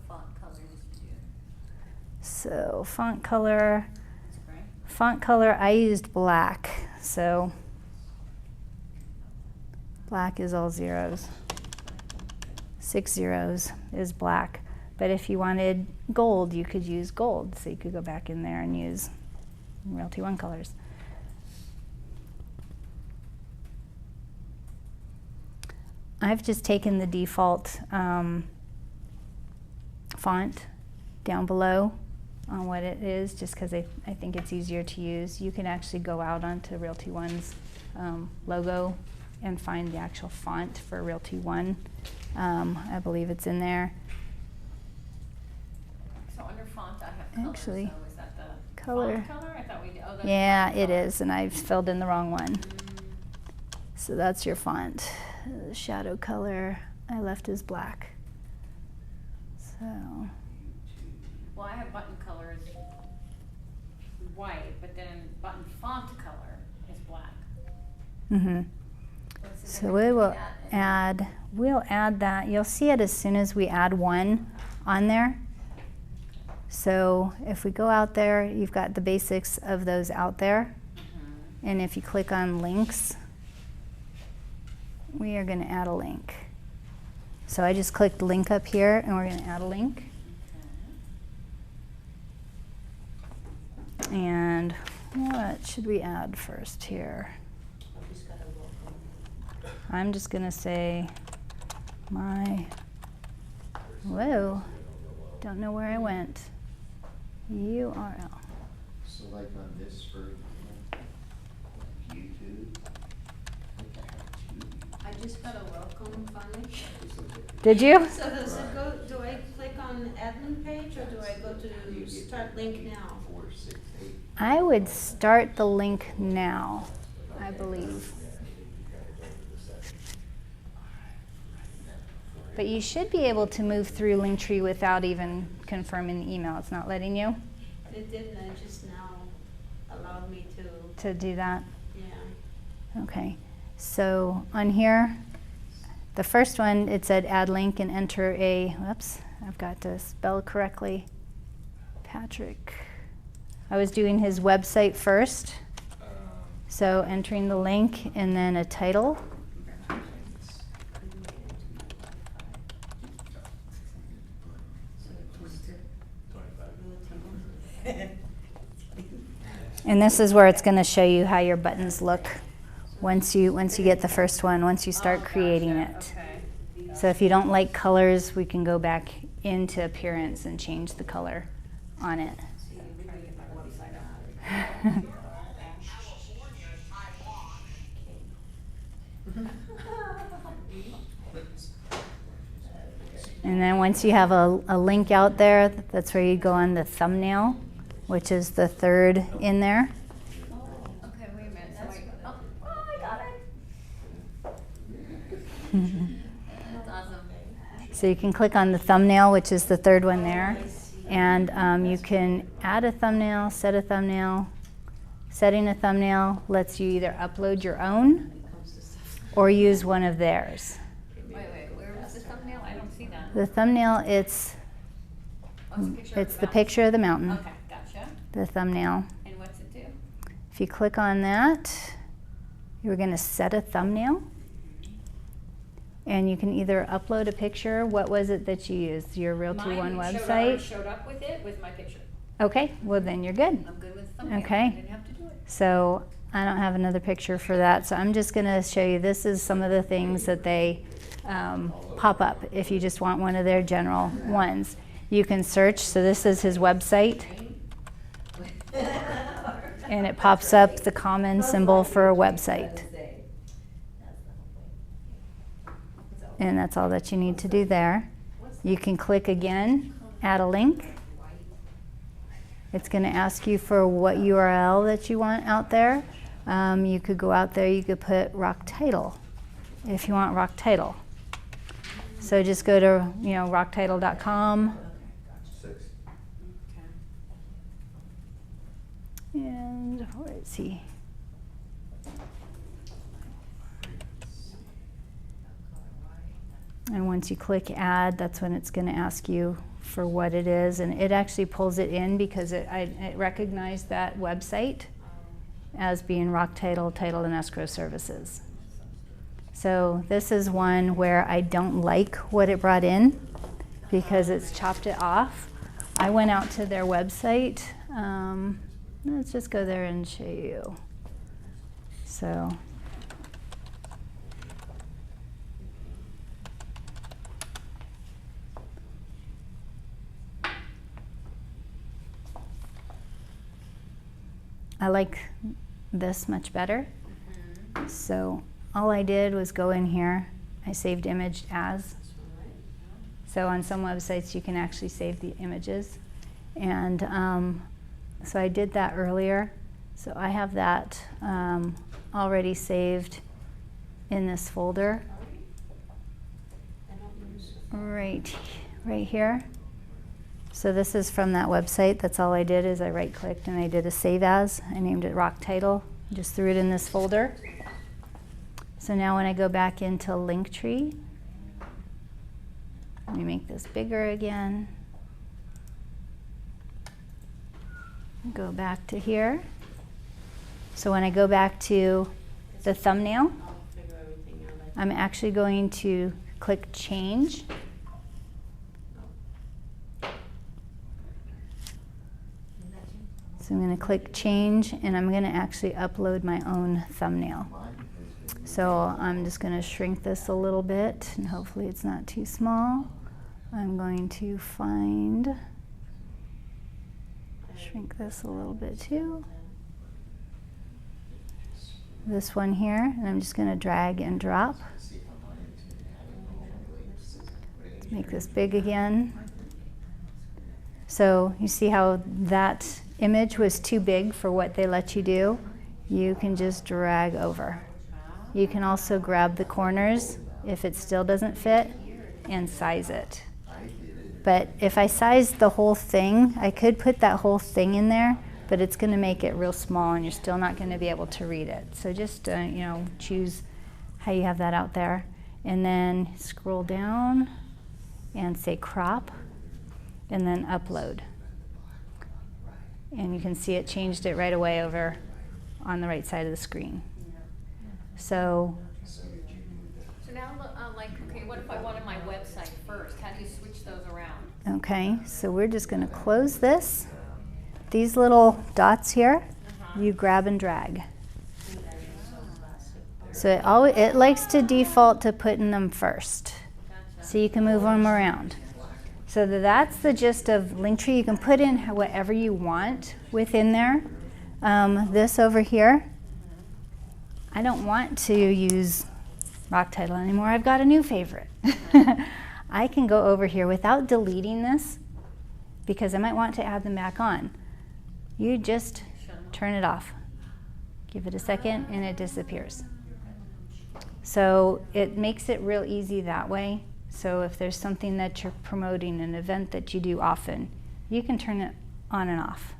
font color did you do? So font color, Spray? font color I used black. So black is all zeros. 6 zeros is black. But if you wanted gold, you could use gold. So you could go back in there and use Realty One colors. I've just taken the default font down below on what it is, just because I think it's easier to use. You can actually go out onto Realty One's logo and find the actual font for Realty One. I believe it's in there. So under font, I have color. Actually, So is that the color. font color? I thought we did. Oh, that's Yeah, font it color. is, and I filled in the wrong one. So that's your font. The shadow color I left as black. So, Well, I have button colors white, but then button font color is black. What's the So difference we between will that and- we'll add that. You'll see it as soon as we add one on there. So if we go out there, you've got the basics of those out there. And if you click on links, we are going to add a link. So I just clicked link up here, and we're going to add a link. And what should we add first here? I'm just going to say whoa, don't know where I went. URL. So like on this for YouTube, I just got a welcome finally. Did you? So does it go, do I click on admin page or do I go to start link now? 4, 6, 8. I would start the link now, I believe. But you should be able to move through Linktree without even confirming the email. It's not letting you It didn't, it just now allowed me to do that. yeah. Okay. So on here, the first one, it said add link and enter a, whoops, I've got to spell correctly. Patrick. I was doing his website first, so entering the link and then a title. And this is where it's going to show you how your buttons look once you get the first one, once you start creating it. Okay. So if you don't like colors, we can go back into appearance and change the color on it. I'm trying to get my website up. And then once you have a link out there, that's where you go on the thumbnail, which is the third in there. Okay, wait a minute. I got it. That's awesome. So you can click on the thumbnail, which is the third one there. And you can add a thumbnail, set a thumbnail. Setting a thumbnail lets you either upload your own or use one of theirs. Wait, where was the thumbnail? I don't see that. The thumbnail, it's Oh, it's a picture of the mountain? picture of the mountain, Okay, gotcha. the thumbnail. And what's it do? If you click on that, you're going to set a thumbnail. And you can either upload a picture. What was it that you used? Your Realty One Mine website? showed up with it with my picture. Okay, well then you're good. I'm good with the thumbnail. Okay. I didn't have to do it. So I don't have another picture for that, so I'm just going to show you, this is some of the things that they pop up if you just want one of their general ones. You can search, so this is his website, and it pops up the common symbol for a website. And that's all that you need to do there. You can click again, add a link. It's going to ask you for what URL that you want out there. You could go out there, you could put rock title if you want rock title. So just go to rocktitle.com. And where is he? And once you click add, that's when it's going to ask you for what it is. And it actually pulls it in because it recognized that website as being Rock Title, Title and Escrow Services. So this is one where I don't like what it brought in because it's chopped it off. I went out to their website. Let's just go there and show you. So I like this much better. So all I did was go in here. I saved image as. So on some websites you can actually save the images. And so I did that earlier. So I have that already saved in this folder. Right here. So this is from that website. That's all I did is I right-clicked and I did a save as. I named it Rock Title. Just threw it in this folder. So now when I go back into Linktree, let me make this bigger again. Go back to here. So when I go back to the thumbnail, I'm actually going to click change. So I'm going to click change and I'm going to actually upload my own thumbnail. So I'm just going to shrink this a little bit and hopefully it's not too small. I'm going to shrink this a little bit too. This one here, and I'm just going to drag and drop. Let's make this big again. So you see how that image was too big for what they let you do? You can just drag over. You can also grab the corners if it still doesn't fit and size it. But if I sized the whole thing, I could put that whole thing in there, but it's going to make it real small and you're still not going to be able to read it. So just choose how you have that out there. And then scroll down and say crop. and then upload. And you can see it changed it right away over on the right side of the screen. So So now, like, okay, what if I wanted my website first? How do you switch those around? okay, so we're just going to close this. These little dots here, you grab and drag. So it likes to default to putting them first, so you can move them around. So that's the gist of Linktree. You can put in whatever you want within there. This over here, I don't want to use Rock Title anymore. I've got a new favorite. I can go over here without deleting this, because I might want to add them back on. You just turn it off. Give it a second and it disappears. So it makes it real easy that way. So if there's something that you're promoting, an event that you do often, you can turn it on and off,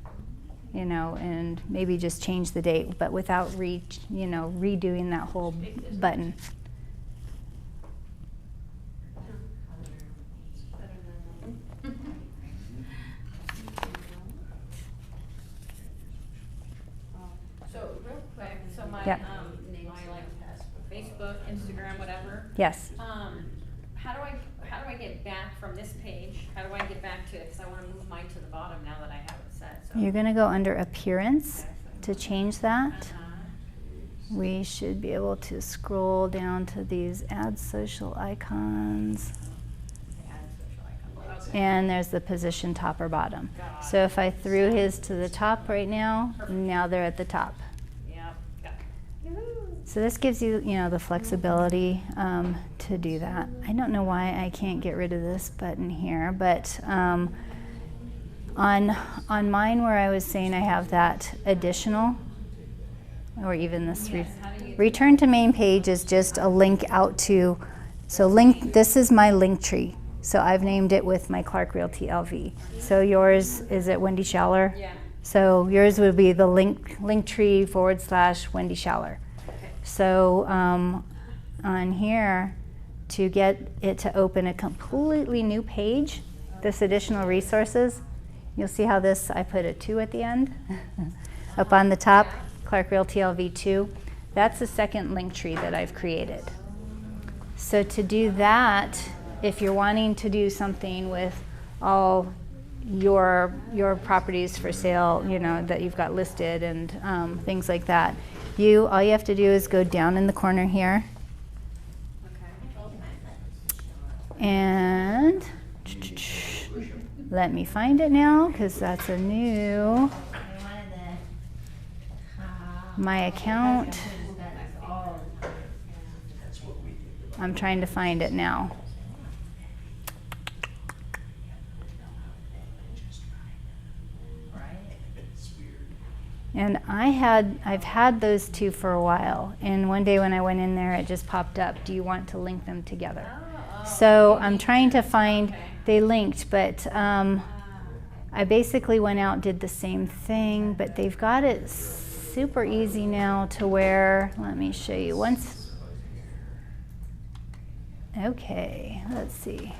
you know, and maybe just change the date, but without redoing that whole button. So real quick, so my, Yep. my like Facebook, Instagram, whatever. Yes. How do I get back from this page? How do I get back to it? Because I want to move mine to the bottom now that I have it set. So. You're going to go under Appearance to change that. Uh-huh. We should be able to scroll down to these Add Social Icons. Okay. And there's the position top or bottom. So if I threw his to the top right now, now they're at the top. Yep. Got it. So this gives you, the flexibility to do that. I don't know why I can't get rid of this button here, but on mine where I was saying I have that additional, or even this return to main page is just a link out to, so this is my Linktree. So I've named it with my Clark Realty LV. So yours, is it Wendy Schaller? Yeah. So yours would be the Linktree / Wendy Schaller. So on here, to get it to open a completely new page, this additional resources, you'll see how this, I put a 2 at the end. Up on the top, Clark Realty LV2. That's the second Linktree that I've created. So to do that, if you're wanting to do something with all your properties for sale, that you've got listed and things like that, all you have to do is go down in the corner here, and let me find it now, because that's a new my account. I'm trying to find it now. And I've had those two for a while, and one day when I went in there, it just popped up, do you want to link them together? So I'm trying to find, they linked, but I basically went out and did the same thing, but they've got it super easy now to where, let me show you, okay, let's see,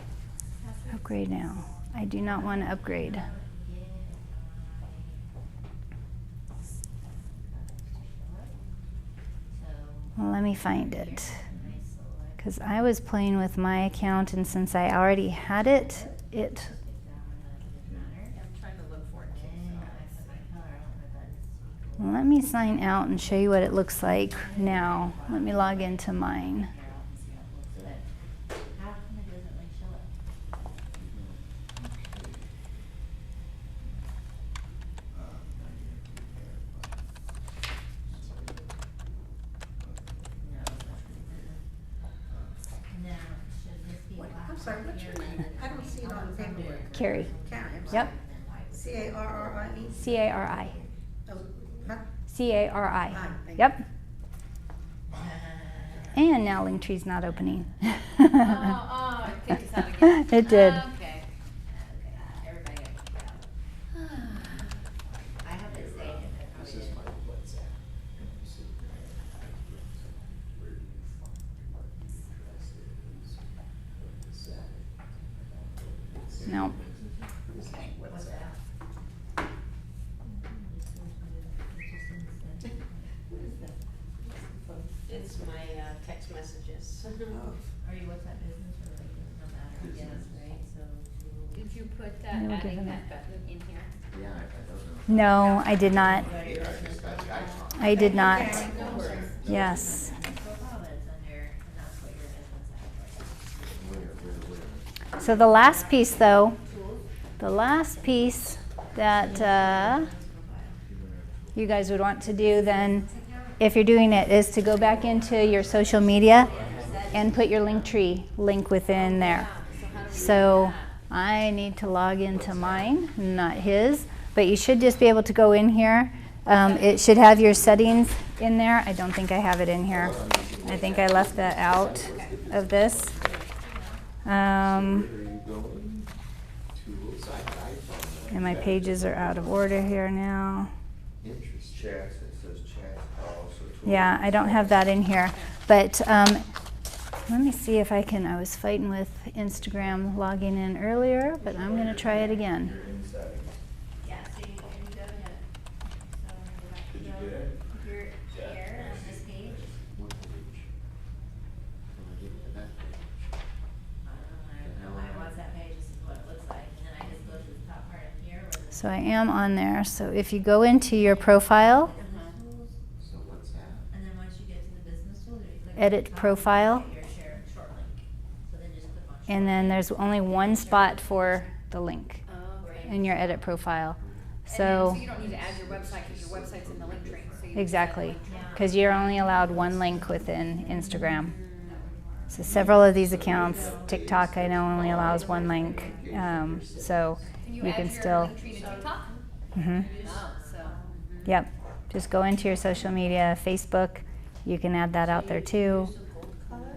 upgrade now. I do not want to upgrade. Well, let me find it, because I was playing with my account, and since I already had it, I'm trying to look for it too. let me sign out and show you what it looks like now. Let me log into mine. I'm sorry, what's your name? I don't see it on the paperwork. Carrie. Karen, I'm sorry. Yep. C-A-R-R-I-E? C-A-R-I. Oh, huh? C-A-R-I. Thank you. Yep. And now Linktree's not opening. It kicked us out again. It did. Okay. Everybody got kicked out. I have to say, This is my WhatsApp. No. Are you with that business or like, no matter, yes, right, so. Did you put I will give adding him that that. button in here? Yeah, I don't know. No, I did not. Yeah, I just got the icon. I did not. No worries. Yes. Profile that's under, and that's what your business address. So the last piece, though, the last piece that you guys would want to do then, if you're doing it, is to go back into your social media and put your Linktree link within there. So I need to log into mine, not his, but you should just be able to go in here. It should have your settings in there. I don't think I have it in here. I think I left that out of this. And my pages are out of order here now. Chats, it says chats, also tools. Yeah, I don't have that in here. But let me see if I can. I was fighting with Instagram logging in earlier, but I'm going to try it again. You're in settings. Yeah, so you go to, so Did you when you get go, it? you're here on this page, What page? When I get to that page. I don't know my WhatsApp page, this is what it looks like, and then I just go to the top part in here where the. So I am on there. So if you go into your profile, Tools, So what's that? and then once you get to the business tools, you click. on Edit the top, profile. you get your share short link, so then just click on. and short then link. there's only one spot for the link in your edit profile. So So you don't need to add your website because your website's in the link tree. So you exactly, because you're only allowed one link within Instagram. So several of these accounts, TikTok I know only allows one link. So Can you add can your still. link tree to TikTok? Mhm. Oh, so. Yep. Just go into your social media, Facebook. You can add that out there too.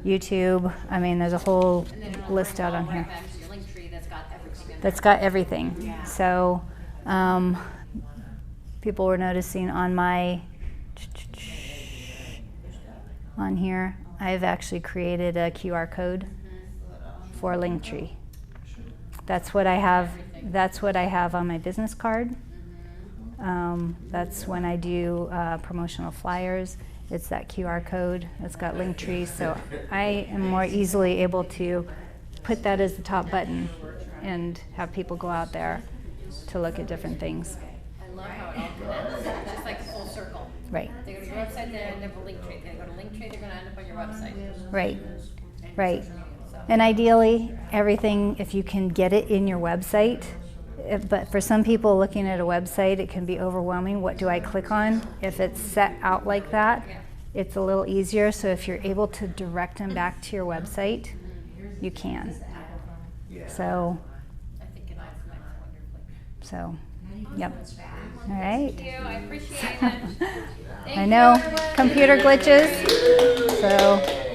YouTube. I mean, there's a whole And then it'll list bring out all on right here. back to your link tree that's got everything in That's there. got everything. So people were noticing on my on here, I've actually created a QR code for Linktree. That's what I have. That's what I have on my business card. That's when I do promotional flyers. It's that QR code. It's got Linktree, so I am more easily able to put that as the top button and have people go out there to look at different things. I love how it all connects, just like a full circle. Right, They go to your website, they end up with Linktree. They go to Linktree, they're gonna end up on your website. right, And right. social media, so. And ideally, everything, if you can get it in your website, but for some people looking at a website, it can be overwhelming. What do I click on? If it's set out like that, it's a little easier. So if you're able to direct them back to your website, you can. So, I think it all connects wonderfully. so, yep. All right. Thank you, I appreciate it. Thank I you, know, everyone. computer glitches, so.